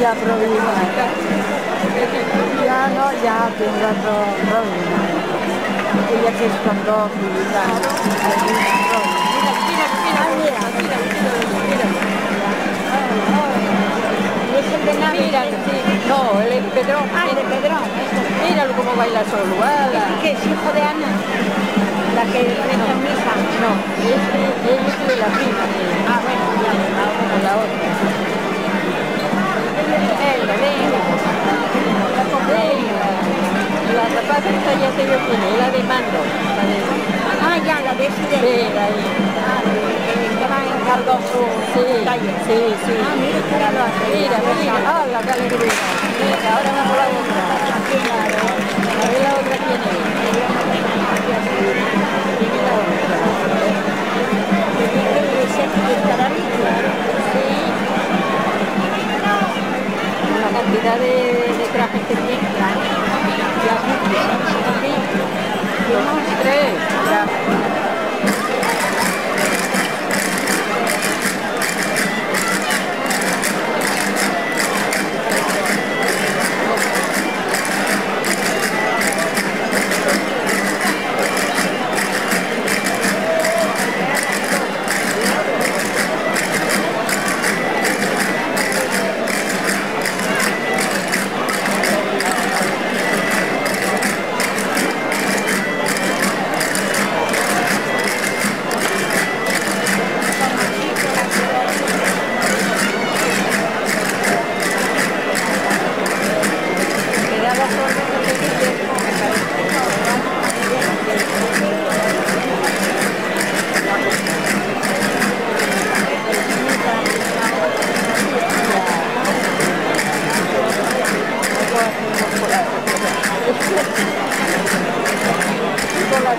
la provincia. Ya no, ya tengo otro problema. Ella que es con dos militares. ¿Es el de Navidad? Mira, sí. No, el Pedrón. Ah, el de Pedrón. Míralo cómo baila solo. ¿Qué es hijo de Ana? La que reza en misa. No, es de la prima. Ah, bueno, ya, La otra. Venga. La rapaz esta ya te vio quién es, la de Mando. Ah, ya, la de ese de... Sí, ahí. Que va encargó su taller. Sí, sí. Ah, mira, que era lo hace. Mira, la alegría. Mira, ahora vamos a la otra. A ver la otra quién es. La cantidad de trajes que tiene. Dos, tres. Con la